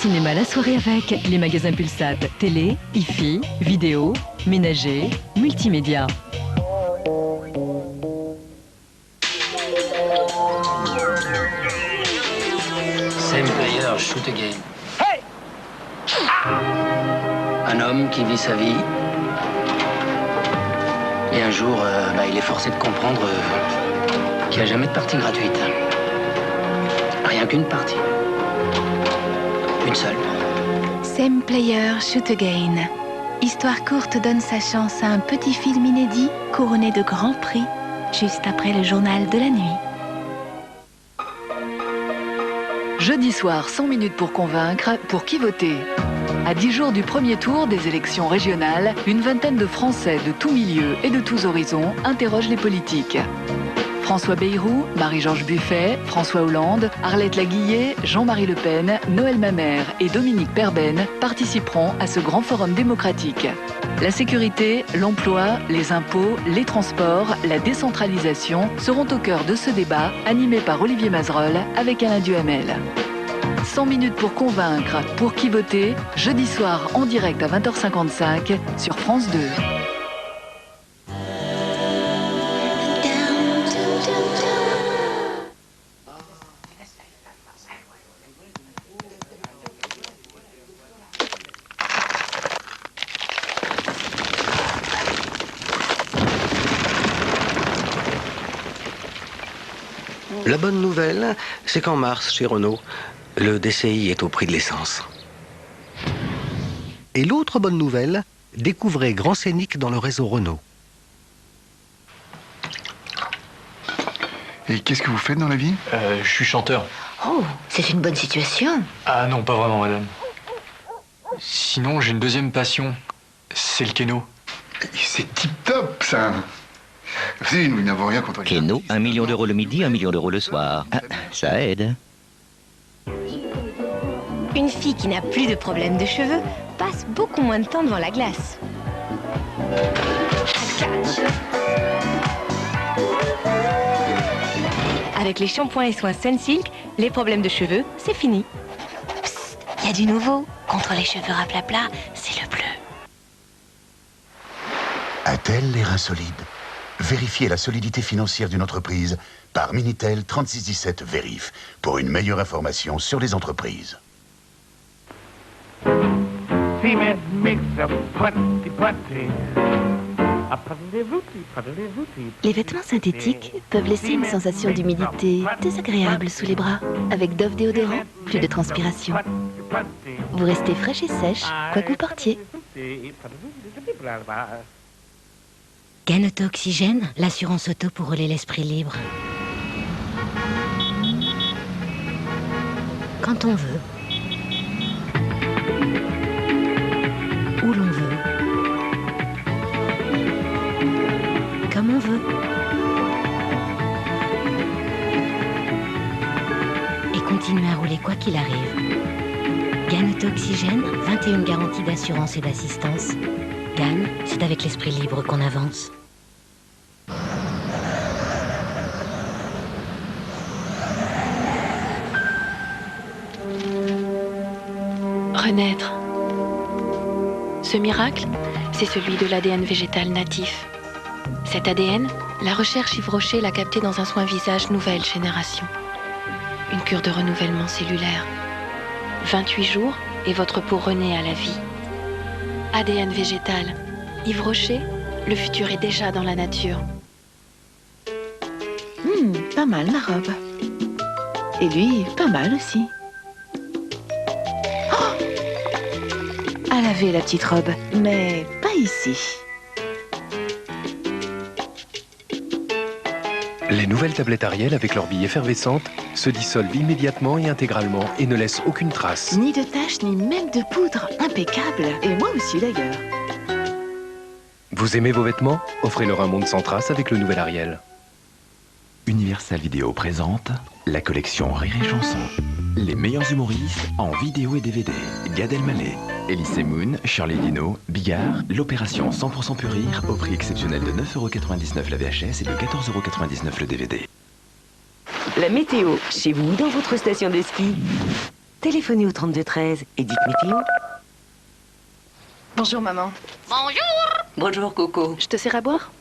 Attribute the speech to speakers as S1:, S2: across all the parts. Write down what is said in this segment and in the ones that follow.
S1: cinéma la soirée avec les magasins Pulsat, télé, hi-fi, vidéo, ménager, multimédia.
S2: Same player, shoot again. Hey! Un homme qui vit sa vie. Et un jour, il est forcé de comprendre qu'il n'y a jamais de partie gratuite. Rien qu'une partie. Une seule.
S3: Same Player, Shoot Again. Histoire courte donne sa chance à un petit film inédit couronné de grands prix, juste après le journal de la nuit.
S4: Jeudi soir, 100 minutes pour convaincre, pour qui voter? À 10 jours du premier tour des élections régionales, une vingtaine de Français de tous milieux et de tous horizons interrogent les politiques. François Bayrou, Marie-Georges Buffet, François Hollande, Arlette Laguillet, Jean-Marie Le Pen, Noël Mamère et Dominique Perben participeront à ce grand forum démocratique. La sécurité, l'emploi, les impôts, les transports, la décentralisation seront au cœur de ce débat animé par Olivier Mazerolle avec Alain Duhamel. 100 minutes pour convaincre, pour qui voter, jeudi soir en direct à 20h55 sur France 2.
S5: La bonne nouvelle, c'est qu'en mars, chez Renault, le DCI est au prix de l'essence. Et l'autre bonne nouvelle, découvrez Grand Scénic dans le réseau Renault.
S6: Et qu'est-ce que vous faites dans la vie?
S7: Je suis chanteur.
S8: Oh, c'est une bonne situation.
S7: Ah non, pas vraiment, madame. Sinon, j'ai une deuxième passion. C'est le kéno.
S6: C'est tip-top, ça. Vous savez, nous n'avons rien contre les
S9: Kéno, 1 million d'euros le midi, 1 million d'euros le soir. Ah, ça aide.
S8: Une fille qui n'a plus de problème de cheveux passe beaucoup moins de temps devant la glace. Avec les shampoings et soins Sunsilk, les problèmes de cheveux, c'est fini. Psst, y a du nouveau. Contre les cheveux raplapla, c'est le bleu.
S10: A-t-elle les reins solides? Vérifiez la solidité financière d'une entreprise par Minitel 3617 Vérif pour une meilleure information sur les entreprises.
S3: Les vêtements synthétiques peuvent laisser une sensation d'humidité désagréable sous les bras. Avec Dove déodorant, plus de transpiration. Vous restez fraîche et sèche, quoi que vous portiez.
S8: GAN Auto Oxygène, l'assurance auto pour rouler l'esprit libre. Quand on veut. Où l'on veut. Comme on veut. Et continuer à rouler quoi qu'il arrive. GAN Auto Oxygène, 21 garanties d'assurance et d'assistance. GAN, c'est avec l'esprit libre qu'on avance.
S11: Renaître. Ce miracle, c'est celui de l'ADN végétal natif. Cet ADN, la recherche Yves Rocher l'a capté dans un soin visage nouvelle génération. Une cure de renouvellement cellulaire. 28 jours et votre peau renaît à la vie. ADN végétal. Yves Rocher, le futur est déjà dans la nature.
S3: Pas mal ma robe. Et lui, pas mal aussi. Oh, à laver la petite robe, mais pas ici.
S12: Les nouvelles tablettes Ariel avec leur bille effervescente se dissolvent immédiatement et intégralement et ne laissent aucune trace.
S3: Ni de taches, ni même de poudre. Impeccable. Et moi aussi d'ailleurs.
S12: Vous aimez vos vêtements? Offrez-leur un monde sans trace avec le nouvel Ariel.
S13: Universal Vidéo présente la collection Rire et Chanson. Les meilleurs humoristes en vidéo et DVD. Gad Elmaleh, Elie Semoun, Shirley Dino, Bigard, l'opération 100% pur rire au prix exceptionnel de 9,99 € la VHS et de 14,99 € le DVD.
S14: La météo, chez vous, dans votre station de ski. Téléphonez au 3213 et dites météo.
S11: Bonjour maman.
S15: Bonjour.
S11: Bonjour Coco. Je te sers à boire?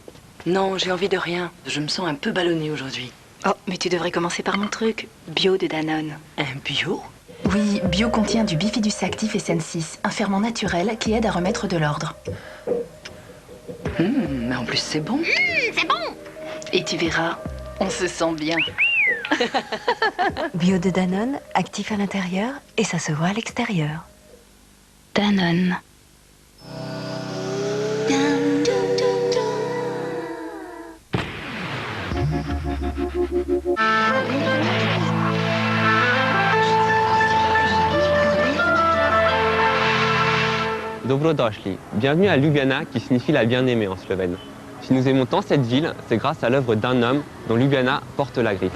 S15: Non, j'ai envie de rien. Je me sens un peu ballonnée aujourd'hui.
S11: Oh, mais tu devrais commencer par mon truc. Bio de Danone.
S15: Un bio?
S11: Oui, bio contient du bifidus actif et SN6, un ferment naturel qui aide à remettre de l'ordre.
S15: Mais en plus c'est bon.
S11: C'est bon. Et tu verras, on se sent bien.
S16: Bio de Danone, actif à l'intérieur et ça se voit à l'extérieur.
S11: Danone.
S17: Dobrodošli. Bienvenue à Ljubljana qui signifie la bien-aimée en slovène. Si nous aimons tant cette ville, c'est grâce à l'œuvre d'un homme dont Ljubljana porte la griffe.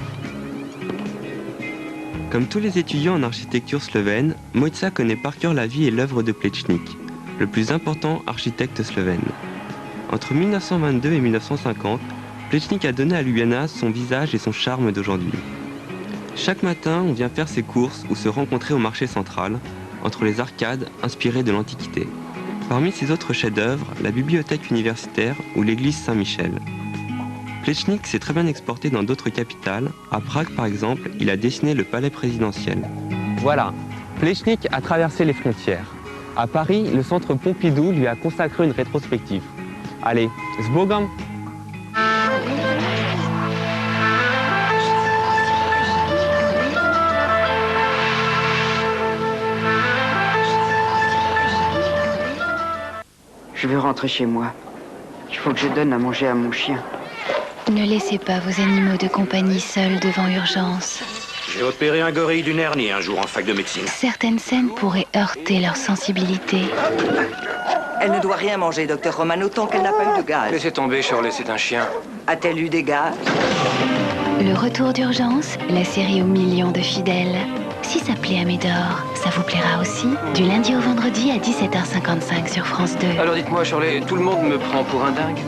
S17: Comme tous les étudiants en architecture slovène, Mojca connaît par cœur la vie et l'œuvre de Plečnik, le plus important architecte slovène. Entre 1922 et 1950, Plečnik a donné à Ljubljana son visage et son charme d'aujourd'hui. Chaque matin, on vient faire ses courses ou se rencontrer au marché central, entre les arcades inspirées de l'Antiquité. Parmi ses autres chefs-d'œuvre, la bibliothèque universitaire ou l'église Saint-Michel. Plečnik s'est très bien exporté dans d'autres capitales. À Prague, par exemple, il a dessiné le palais présidentiel. Voilà, Plečnik a traversé les frontières. À Paris, le centre Pompidou lui a consacré une rétrospective. Allez, s Bogom!
S18: Je veux rentrer chez moi. Il faut que je donne à manger à mon chien.
S11: Ne laissez pas vos animaux de compagnie seuls devant urgence.
S19: J'ai opéré un gorille d'une hernie un jour en fac de médecine.
S11: Certaines scènes pourraient heurter leur sensibilité.
S20: Elle ne doit rien manger, docteur Romano, tant qu'elle n'a pas eu de gaz.
S19: Laissez tomber, Shirley, c'est un chien.
S20: A-t-elle eu des gaz?
S11: Le retour d'urgence, la série aux millions de fidèles. Si ça plaît à Médor, ça vous plaira aussi. Du lundi au vendredi à 17h55 sur France 2.
S19: Alors dites-moi, Shirley, tout le monde me prend pour un dingue?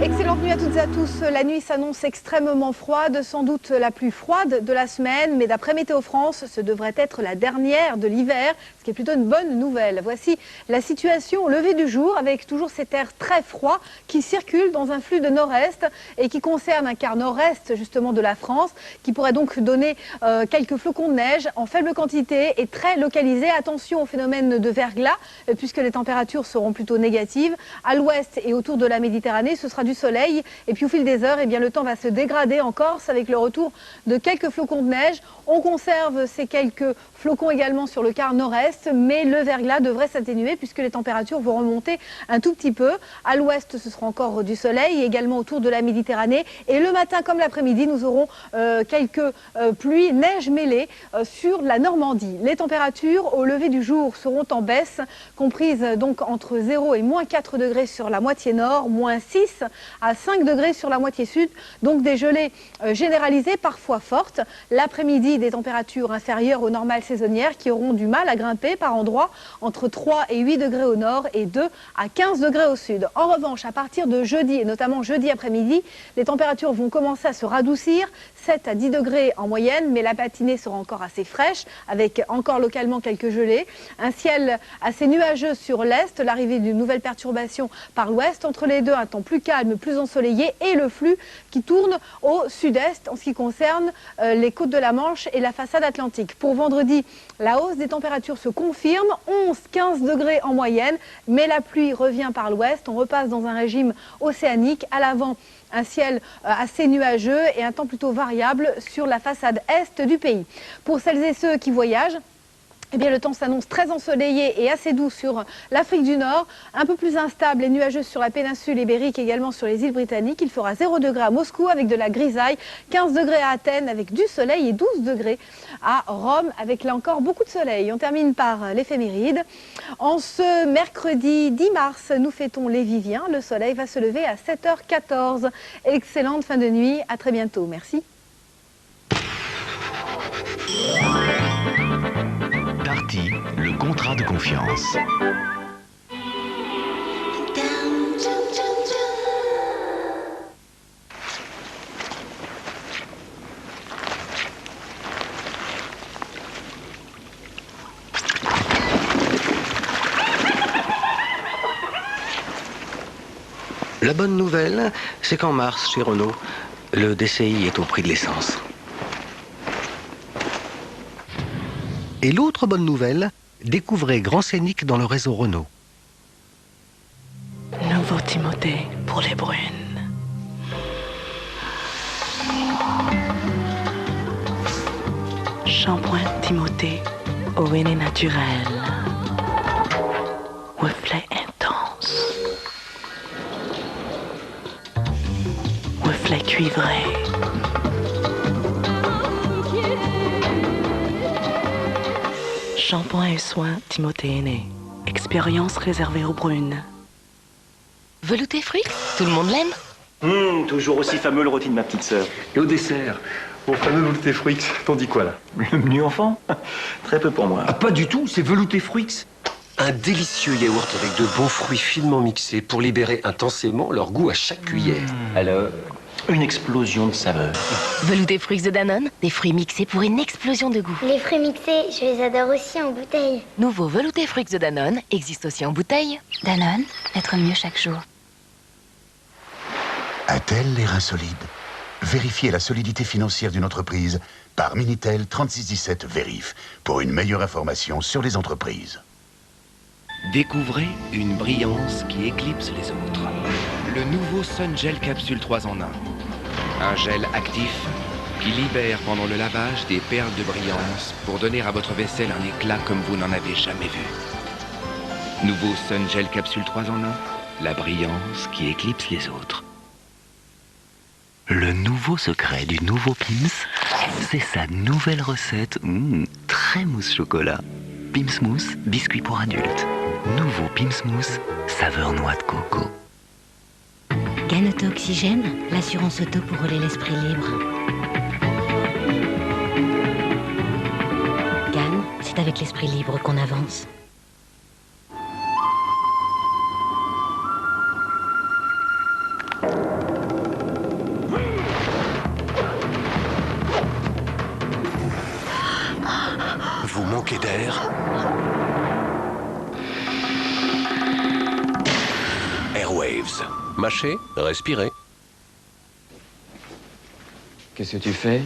S21: Excellente nuit à toutes et à tous. La nuit s'annonce extrêmement froide, sans doute la plus froide de la semaine, mais d'après Météo France, ce devrait être la dernière de l'hiver, ce qui est plutôt une bonne nouvelle. Voici la situation au lever du jour, avec toujours cet air très froid qui circule dans un flux de nord-est et qui concerne un quart nord-est justement de la France, qui pourrait donc donner quelques flocons de neige en faible quantité et très localisés. Attention au phénomène de verglas, puisque les températures seront plutôt négatives. À l'ouest et autour de la Méditerranée, ce sera du soleil, et puis au fil des heures, eh bien, le temps va se dégrader en Corse avec le retour de quelques flocons de neige. On conserve ces quelques flocons également sur le quart nord-est, mais le verglas devrait s'atténuer puisque les températures vont remonter un tout petit peu. À l'ouest, ce sera encore du soleil, également autour de la Méditerranée. Et le matin comme l'après-midi, nous aurons quelques pluies, neige mêlées sur la Normandie. Les températures au lever du jour seront en baisse, comprises donc entre 0 et moins 4 degrés sur la moitié nord, moins 6 à 5 degrés sur la moitié sud, donc des gelées généralisées, parfois fortes. L'après-midi, des températures inférieures aux normales saisonnières qui auront du mal à grimper par endroits, entre 3 et 8 degrés au nord et 2 à 15 degrés au sud. En revanche, à partir de jeudi, et notamment jeudi après-midi, les températures vont commencer à se radoucir, 7 à 10 degrés en moyenne, mais la matinée sera encore assez fraîche, avec encore localement quelques gelées. Un ciel assez nuageux sur l'est, l'arrivée d'une nouvelle perturbation par l'ouest. Entre les deux, un temps plus calme, plus ensoleillé, et le flux qui tourne au sud-est en ce qui concerne les côtes de la Manche et la façade atlantique. Pour vendredi, la hausse des températures se confirme, 11-15 degrés en moyenne, mais la pluie revient par l'ouest. On repasse dans un régime océanique. À l'avant, un ciel assez nuageux et un temps plutôt variable sur la façade est du pays. Pour celles et ceux qui voyagent, eh bien, le temps s'annonce très ensoleillé et assez doux sur l'Afrique du Nord, un peu plus instable et nuageux sur la péninsule ibérique, également sur les îles britanniques. Il fera 0 degré à Moscou avec de la grisaille, 15 degrés à Athènes avec du soleil et 12 degrés à Rome avec là encore beaucoup de soleil. On termine par l'éphéméride. En ce mercredi 10 mars, nous fêtons les Viviens. Le soleil va se lever à 7h14. Excellente fin de nuit, à très bientôt. Merci.
S10: Darty, le contrat de confiance.
S5: La bonne nouvelle, c'est qu'en mars, chez Renault, le DCI est au prix de l'essence.
S1: Et l'autre bonne nouvelle, découvrez Grand Scénic dans le réseau Renault.
S22: Nouveau Timothée pour les brunes. Shampoing Timothée au henné naturel. Reflet intense. Reflet cuivré. Shampoing et soins Timothée Henné. Expérience réservée aux brunes.
S11: Velouté fruits, tout le monde l'aime.
S23: Toujours aussi fameux le rôti de ma petite sœur.
S12: Et au dessert, au fameux velouté fruits, t'en dis quoi là?
S23: Le menu enfant? Très peu pour moi.
S24: Ah, pas du tout, c'est velouté fruits. Un délicieux yaourt avec de bons fruits finement mixés pour libérer intensément leur goût à chaque cuillère.
S23: Alors, une explosion de saveurs.
S11: Velouté fruits de Danone, des fruits mixés pour une explosion de goût.
S25: Les fruits mixés, je les adore aussi en bouteille.
S11: Nouveau velouté fruits de Danone existe aussi en bouteille.
S16: Danone, être mieux chaque jour.
S10: A-t-elle les reins solides? Vérifiez la solidité financière d'une entreprise par Minitel 3617 Vérif pour une meilleure information sur les entreprises.
S26: Découvrez une brillance qui éclipse les autres. Le nouveau Sun Gel Capsule 3 en 1. Un gel actif qui libère pendant le lavage des perles de brillance pour donner à votre vaisselle un éclat comme vous n'en avez jamais vu. Nouveau Sun Gel Capsule 3 en 1. La brillance qui éclipse les autres.
S27: Le nouveau secret du nouveau Pim's, c'est sa nouvelle recette très mousse chocolat. Pim's Mousse, biscuit pour adultes. Nouveau Pim's Mousse, saveur noix de coco.
S8: GAN Auto Oxygène, l'assurance auto pour rouler l'esprit libre. GAN, c'est avec l'esprit libre qu'on avance.
S24: Vous manquez d'air? Airwaves. Mâchez, respirez.
S28: Qu'est-ce que tu fais?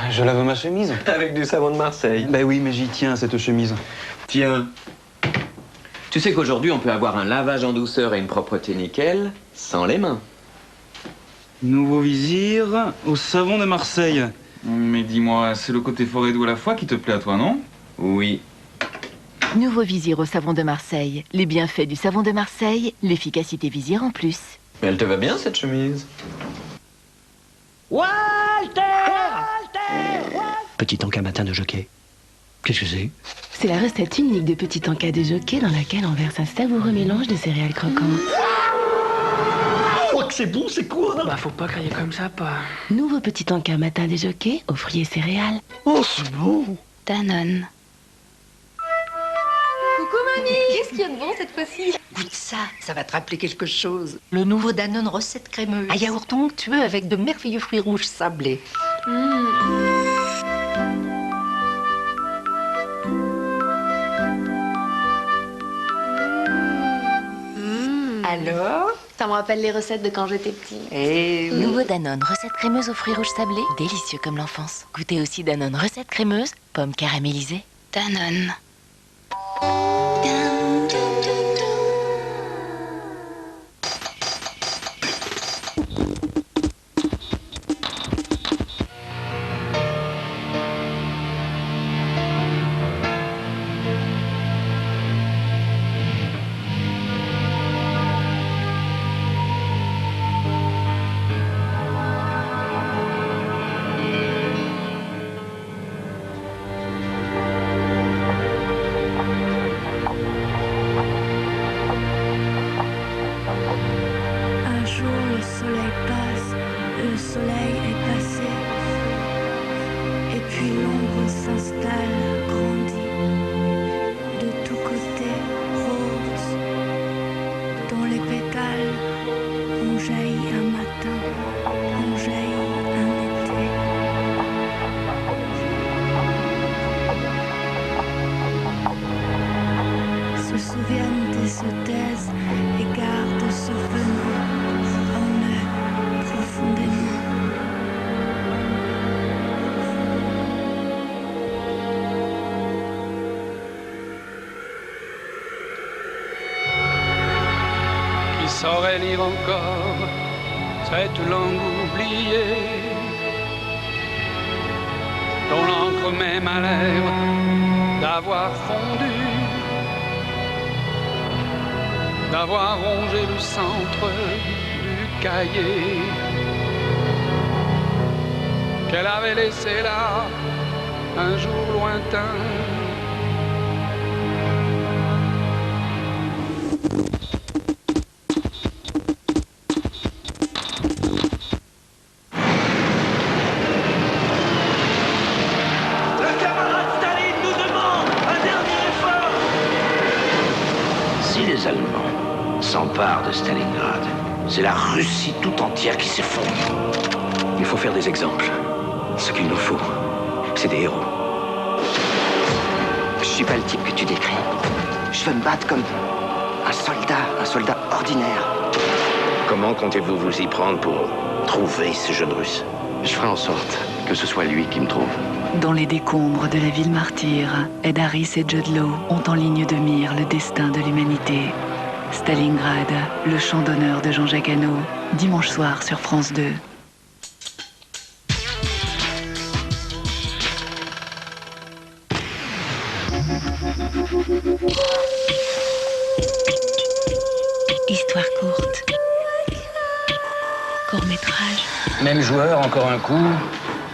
S28: Je lave ma chemise.
S17: Avec du savon de Marseille.
S28: Ben oui, mais j'y tiens, cette chemise.
S17: Tiens. Tu sais qu'aujourd'hui, on peut avoir un lavage en douceur et une propreté nickel sans les mains.
S28: Nouveau vizir au savon de Marseille. Mais dis-moi, c'est le côté forêt d'eau à la fois qui te plaît à toi, non?
S17: Oui.
S11: Nouveau vizir au savon de Marseille. Les bienfaits du savon de Marseille, l'efficacité vizir en plus.
S17: Mais elle te va bien, cette chemise?
S2: Walter!
S1: Petit encas matin de jockey. Qu'est-ce que c'est?
S11: C'est la recette unique de petit encas de jockey dans laquelle on verse un savoureux mélange de céréales croquantes.
S2: Oh, que c'est bon, c'est quoi?
S28: Bah, faut pas crier comme ça, pas.
S11: Nouveau petit encas matin de jockey aux fruits et céréales.
S2: Oh, c'est bon!
S11: Danone.
S29: Coucou Mani, qu'est-ce qu'il y a de bon cette fois-ci?
S20: Goûte ça, ça va te rappeler quelque chose. Le nouveau Danone recette crémeuse. Un yaourt onctueux avec de merveilleux fruits rouges sablés. Alors?
S29: Ça me rappelle les recettes de quand j'étais petite.
S20: Et
S11: Nouveau Danone, recette crémeuse aux fruits rouges sablés, délicieux comme l'enfance. Goûtez aussi Danone, recette crémeuse, pommes caramélisées. Danone.
S30: Un jour le soleil passe, le soleil est passé, et puis l'ombre s'installe, grandit, de tous côtés rose, dont les pétales ont jailli un matin, ont jailli un été. Se souviennent et se taisent et gardent souvenir.
S3: saurait lire encore cette langue oubliée, dont l'encre même a l'air d'avoir fondu, d'avoir rongé le centre du cahier, qu'elle avait laissé là un jour lointain.
S4: Le camarade Staline nous demande un dernier effort.
S6: Si les Allemands s'emparent de Stalingrad, c'est la Russie tout entière qui s'effondre.
S23: Il faut faire des exemples. Ce qu'il nous faut, c'est des héros.
S2: Je suis pas le type que tu décris. Je veux me battre comme un soldat ordinaire.
S6: Comment comptez-vous vous y prendre pour trouver ce jeune Russe?
S2: Je ferai en sorte que ce soit lui qui me trouve.
S22: Dans les décombres de la ville martyre, Ed Harris et Jude Law ont en ligne de mire le destin de l'humanité. Stalingrad, le chant d'honneur de Jean-Jacques Hano, dimanche soir sur France 2.
S8: Histoire courte. Court-métrage.
S2: Même joueur, encore un coup.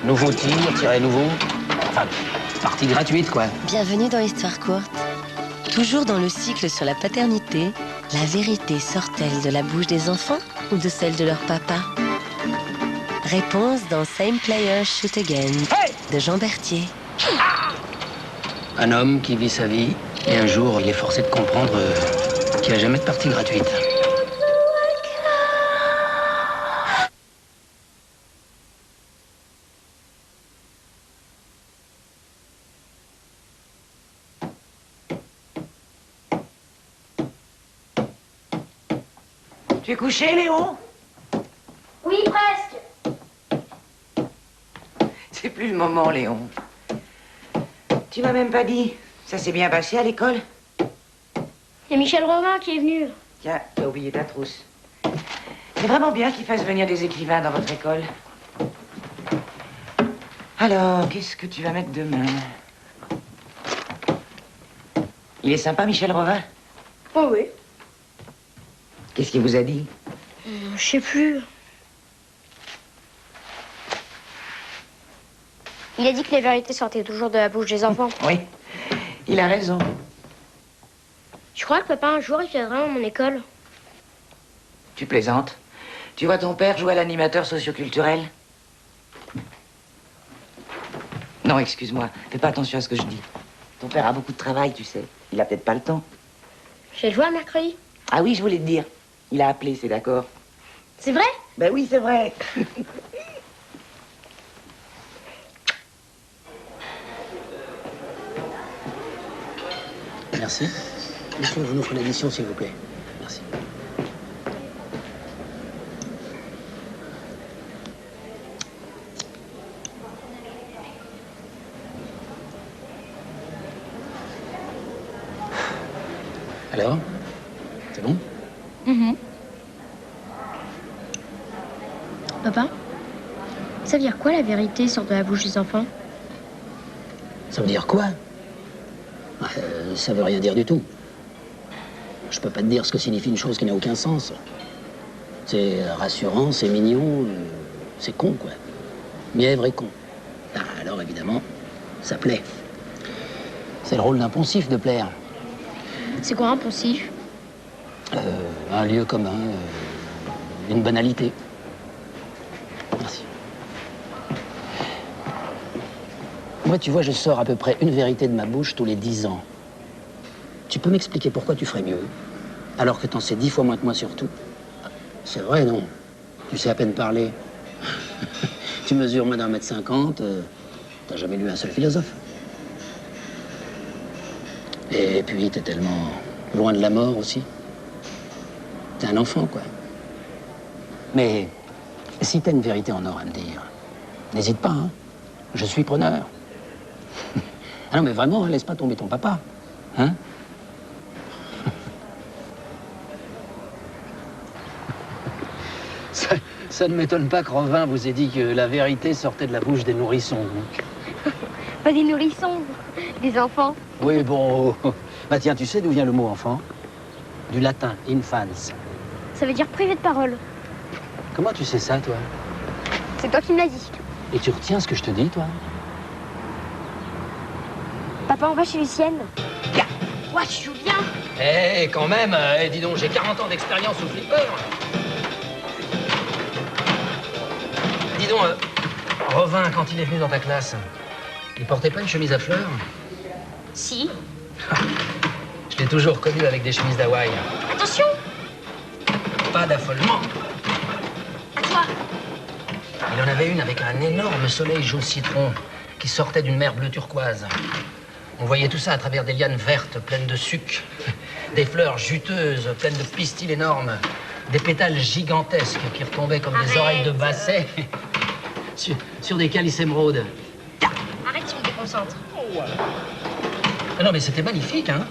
S2: Nouveau tir, tiré nouveau. Enfin, partie gratuite, quoi.
S8: Bienvenue dans Histoire courte. Toujours dans le cycle sur la paternité, la vérité sort-elle de la bouche des enfants ou de celle de leur papa? Réponse dans Same Player Shoot Again de Jean Berthier.
S2: Un homme qui vit sa vie, et un jour, il est forcé de comprendre qu'il n'y a jamais de partie gratuite.
S7: Tu es couché, Léon?
S25: Oui, presque.
S7: C'est plus le moment, Léon. Tu m'as même pas dit. Ça s'est bien passé à l'école?
S25: Il y a Michel Robin qui est venu.
S7: Tiens, t'as oublié ta trousse. C'est vraiment bien qu'ils fassent venir des écrivains dans votre école. Alors, qu'est-ce que tu vas mettre demain? Il est sympa, Michel Robin?
S25: Oh oui.
S7: Qu'est-ce qu'il vous a dit?
S25: Je sais plus. Il a dit que les vérités sortaient toujours de la bouche des enfants.
S7: Oui, il a raison.
S25: Je crois que papa, un jour, il viendra à mon école.
S7: Tu plaisantes? Tu vois ton père jouer à l'animateur socioculturel? Non, excuse-moi. Fais pas attention à ce que je dis. Ton père a beaucoup de travail, tu sais. Il a peut-être pas le temps.
S25: J'ai le voir mercredi.
S7: Ah oui, je voulais te dire. Il a appelé, c'est d'accord.
S25: C'est vrai?
S7: Ben oui, c'est vrai.
S2: Merci. Monsieur, on ouvre l'édition, s'il vous plaît. Merci. Alors? C'est bon?
S25: Papa, ça veut dire quoi la vérité sort de la bouche des enfants?
S2: Ça veut dire quoi? Ça veut rien dire du tout. Je peux pas te dire ce que signifie une chose qui n'a aucun sens. C'est rassurant, c'est mignon, c'est con, quoi. Mièvre et con. Ah, alors, évidemment, ça plaît. C'est le rôle d'un poncif de plaire.
S25: C'est quoi un poncif?
S2: Un lieu commun, une banalité. Merci. Moi, tu vois, je sors à peu près une vérité de ma bouche tous les 10 ans. Tu peux m'expliquer pourquoi tu ferais mieux, alors que t'en sais 10 fois moins que moi sur tout? C'est vrai, non? Tu sais à peine parler. Tu mesures moins d'1,50 m, t'as jamais lu un seul philosophe. Et puis, t'es tellement loin de la mort aussi. T'es un enfant, quoi. Mais si t'as une vérité en or à me dire, n'hésite pas, hein. Je suis preneur. Ah non, mais vraiment, laisse pas tomber ton papa. Hein? Ça ne m'étonne pas que Robin vous ait dit que la vérité sortait de la bouche des nourrissons.
S25: Pas des nourrissons, des enfants.
S2: Oui, bon... Bah tiens, tu sais d'où vient le mot enfant? Du latin, infans.
S25: Ça veut dire privé de parole.
S2: Comment tu sais ça, toi?
S25: C'est toi qui me l'as dit.
S2: Et tu retiens ce que je te dis, toi?
S25: Papa, on va chez Lucienne. Ouais, tu joues bien.
S2: Eh, quand même, dis donc, j'ai 40 ans d'expérience au flipper. Dis donc, Robin, quand il est venu dans ta classe, il portait pas une chemise à fleurs?
S25: Si.
S2: Je l'ai toujours connu avec des chemises d'Hawaï.
S25: Attention.
S2: Pas d'affolement.
S25: À toi.
S2: Il en avait une avec un énorme soleil jaune citron qui sortait d'une mer bleu turquoise. On voyait tout ça à travers des lianes vertes pleines de suc, des fleurs juteuses pleines de pistils énormes, des pétales gigantesques qui retombaient comme des oreilles de basset sur des calices émeraudes.
S25: Arrête, tu me déconcentres.
S2: Ah non, mais c'était magnifique, hein.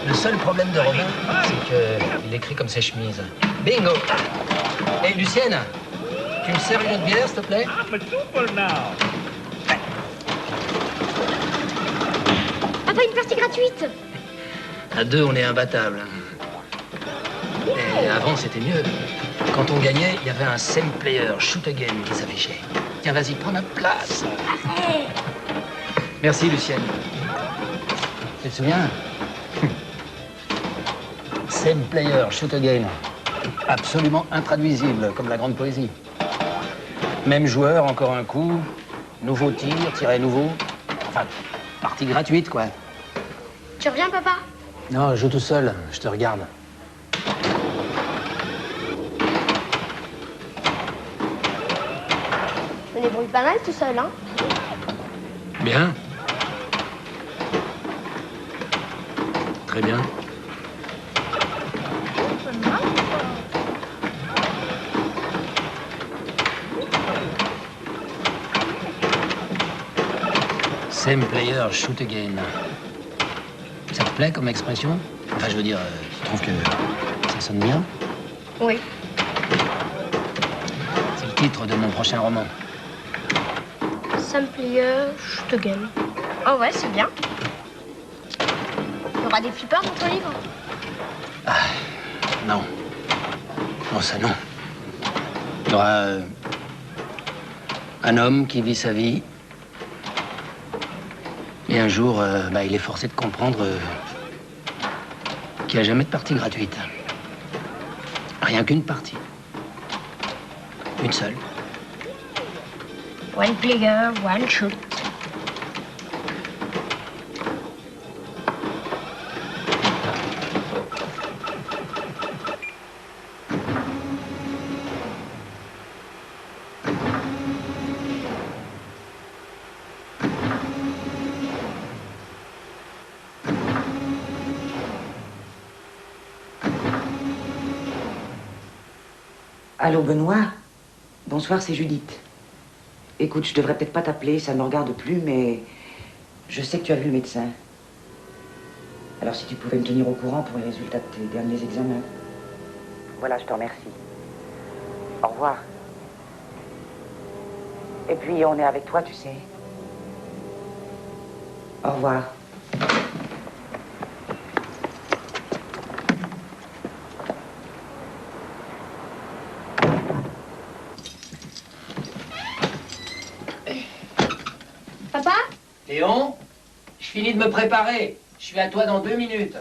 S2: Le seul problème de Robin, c'est qu'il écrit comme ses chemises. Bingo! Hé, Lucienne, tu me sers une autre bière, s'il te plaît?
S25: Papa, une partie gratuite.
S2: À deux, on est imbattable. Et avant, c'était mieux. Quand on gagnait, il y avait un same player, shoot again, qui s'affichait. Tiens, vas-y, prends ma place.
S25: Arrête.
S2: Merci, Lucienne. Tu te souviens? Same player, shoot again. Absolument intraduisible, comme la grande poésie. Même joueur, encore un coup. Nouveau tir, tiré nouveau. Enfin, partie gratuite, quoi.
S25: Tu reviens, papa?
S2: Non, je joue tout seul. Je te regarde.
S25: Je me débrouille pas mal tout seul, hein?
S2: Bien. Très bien. Same player, shoot again. Ça te plaît comme expression? Enfin, je veux dire, tu trouves que ça sonne bien?
S25: Oui.
S2: C'est le titre de mon prochain roman.
S25: Same player, shoot again. Oh ouais, c'est bien. Il y aura des flippers dans ton livre?
S2: Ah, non. Non, ça non. Il y aura un homme qui vit sa vie. Et un jour, il est forcé de comprendre qu'il n'y a jamais de partie gratuite. Rien qu'une partie. Une seule.
S25: One player, one shoot.
S7: Allô, Benoît? Bonsoir, c'est Judith. Écoute, je devrais peut-être pas t'appeler, ça ne me regarde plus, mais je sais que tu as vu le médecin. Alors si tu pouvais me tenir au courant pour les résultats de tes derniers examens. Voilà, je te remercie. Au revoir. Et puis, on est avec toi, tu sais. Au revoir.
S25: Papa?
S2: Léon, je finis de me préparer. Je suis à toi dans 2 minutes.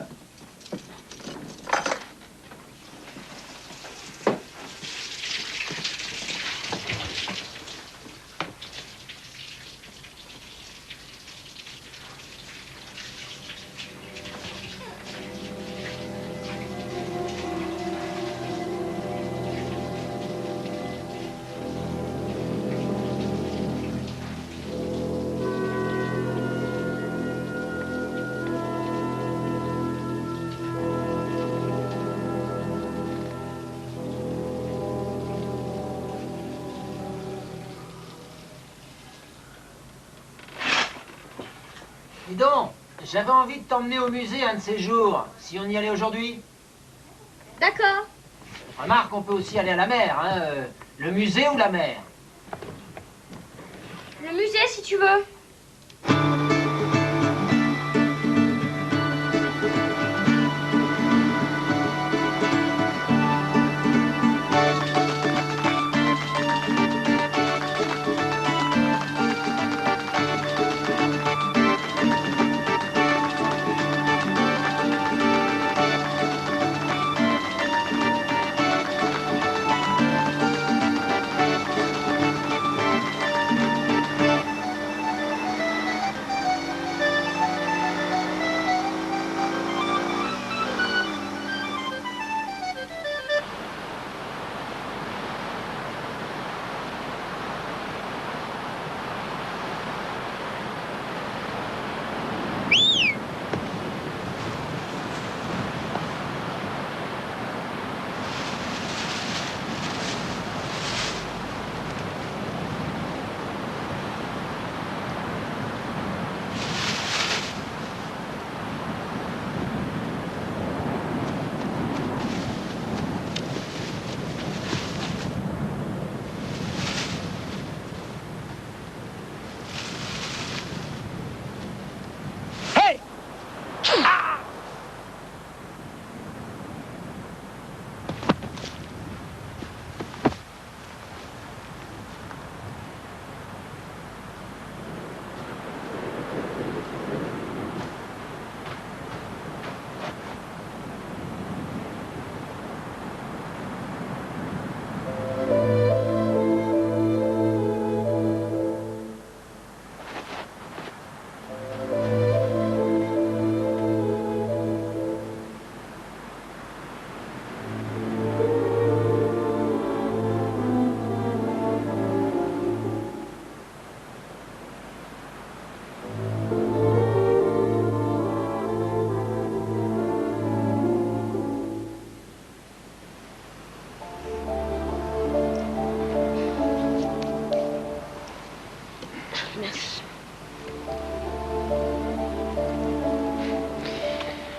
S2: Dis donc, j'avais envie de t'emmener au musée un de ces jours, si on y allait aujourd'hui.
S25: D'accord.
S5: Remarque, on peut aussi aller à la mer, hein. Le musée ou la mer?
S25: Le musée, si tu veux.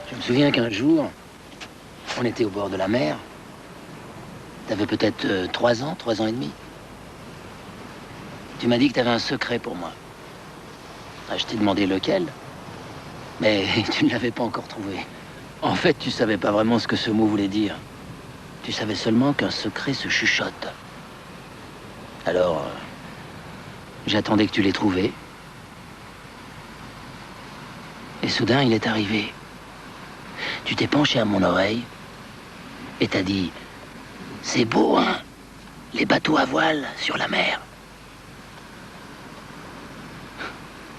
S2: Je me souviens qu'un jour, on était au bord de la mer. T'avais peut-être 3 ans, 3 ans et demi. Tu m'as dit que t'avais un secret pour moi. Ah, je t'ai demandé lequel, mais tu ne l'avais pas encore trouvé. En fait, tu savais pas vraiment ce que ce mot voulait dire. Tu savais seulement qu'un secret se chuchote. Alors, j'attendais que tu l'aies trouvé. Et soudain, il est arrivé. Tu t'es penché à mon oreille et t'as dit « C'est beau, hein, les bateaux à voile sur la mer. »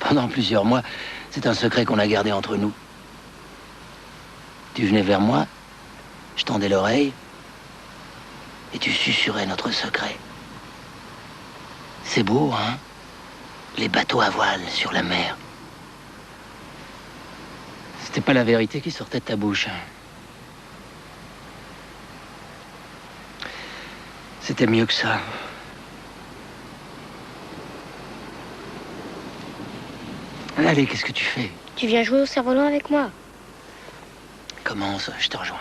S2: Pendant plusieurs mois, c'est un secret qu'on a gardé entre nous. Tu venais vers moi, je tendais l'oreille et tu susurrais notre secret. C'est beau, hein, les bateaux à voile sur la mer. C'était pas la vérité qui sortait de ta bouche. C'était mieux que ça. Allez, qu'est-ce que tu fais?
S25: Tu viens jouer au cerf-volant avec moi?
S2: Commence, je te rejoins.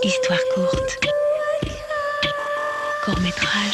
S11: Histoire courte. Court-métrage.